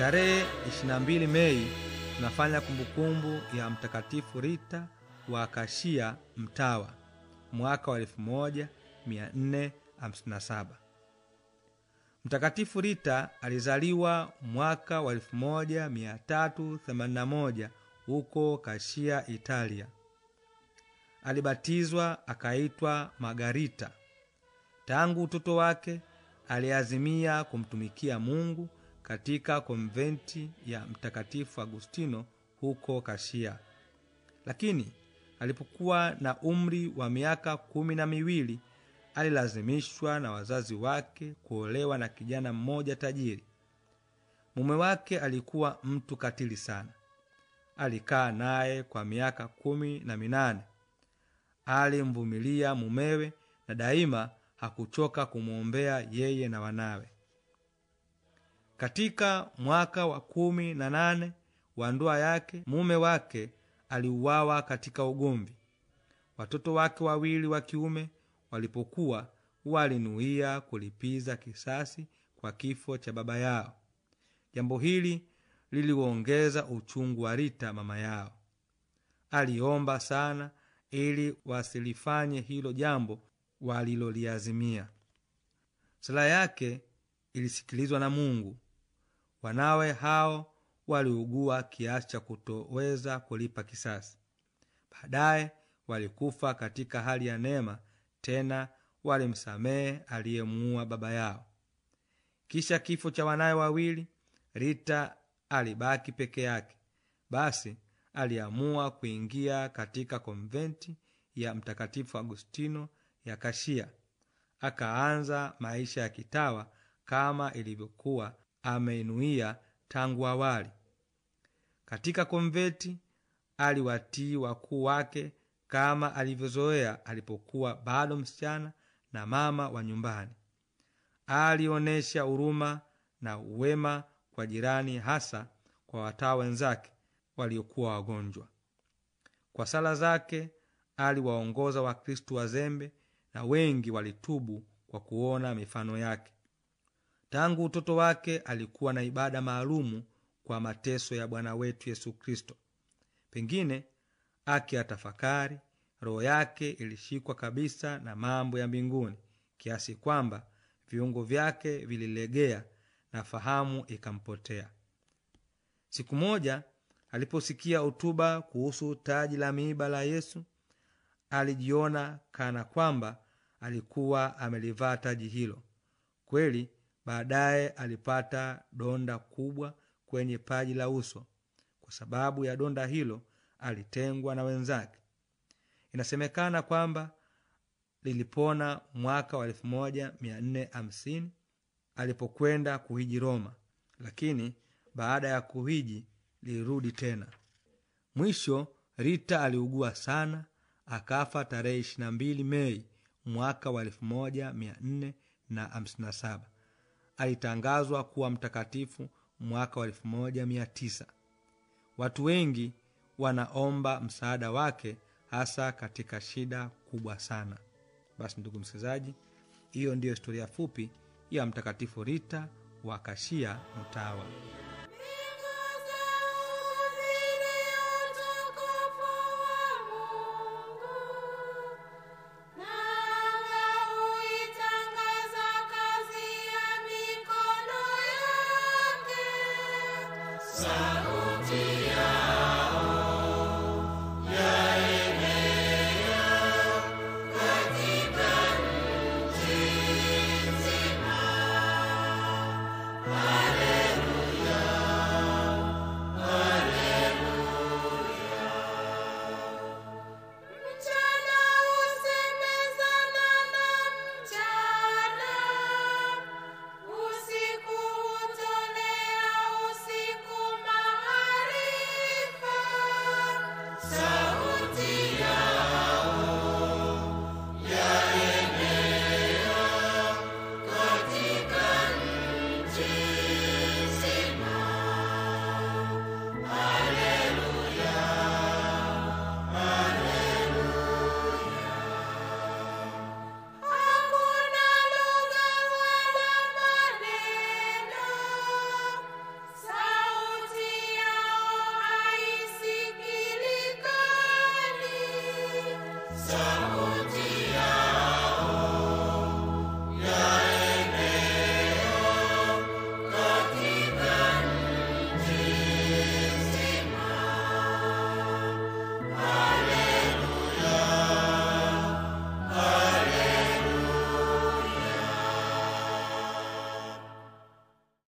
Tarehe 22 Mei tunafanya kumbukumbu ya Mtakatifu Rita wa Kashia Mtawa, mwaka wa 1457. Mtakatifu Rita alizaliwa mwaka wa 1381 huko Kashia, Italia. Alibatizwa akaitwa Margarita. Tangu utoto wake aliazimia kumtumikia Mungu katika konventi ya Mtakatifu Agustino huko Kashia. Lakini alipokuwa na umri wa miaka 12 alilazimishwa na wazazi wake kuolewa na kijana mmoja tajiri. Mume wake alikuwa mtu katili sana. Alikaa naye kwa miaka 18. Alimvumilia mumewe na daima hakuchoka kumwombea yeye na wanawe. Katika mwaka wa 18 wa ndoa yake, mume wake aliuawa katika ugomvi. Watoto wake wawili wa kiume walipokuwa walinuia kulipiza kisasi kwa kifo cha baba yao. Jambo hili liliongeza uchungu wa Rita mama yao. Aliomba sana ili wasilifanye hilo jambo waliloliazimia. Sala yake ilisikilizwa na Mungu. Wanawe hao waliugua kiasi cha kutoweza kulipa kisasi. Baadaye walikufa katika hali ya neema, tena walimsamehe aliyemuua baba yao. Kisha kifo cha wanawe wawili, Rita alibaki peke yake. Basi aliamua kuingia katika konventi ya Mtakatifu Agustino ya Kashia. Akaanza maisha ya kitawa kama ilivyokuwa ameinuia tangu awali. Katika konventi aliwatii wakuu wake kama alivyozoea alipokuwa bado msichana na mama wa nyumbani. Alionesha huruma na uwema kwa jirani, hasa kwa watawa wenzake waliokuwa wagonjwa. Kwa sala zake aliwaongoza Wakristo wazembe na wengi walitubu kwa kuona mifano yake. Tangu utoto wake alikuwa na ibada maalumu kwa mateso ya Bwana wetu Yesu Kristo. Pengine akiatafakari, roho yake ilishikwa kabisa na mambo ya mbinguni kiasi kwamba viungo vyake vililegea na fahamu ikampotea. Siku moja aliposikia hotuba kuhusu taji la miiba la Yesu, alijiona kana kwamba alikuwa amelivaa taji hilo. Kweli baadaye alipata donda kubwa kwenye paji la uso. Kwa sababu ya donda hilo alitengwa na wenzake. Inasemekana kwamba lilipona mwaka wa 1450 alipokwenda kuhiji Roma, lakini baada ya kuhiji lilirudi tena. Mwisho Rita aliugua sana, akafa tarehe 22 Mei mwaka wa 1457. Alitangazwa kuwa mtakatifu mwaka wa 1900. Watu wengi wanaomba msaada wake, hasa katika shida kubwa sana. Basi ndugu msikilizaji, hiyo ndiyo historia fupi ya Mtakatifu Rita wa Kashia Mtawa. Usiku utolea usiku sauti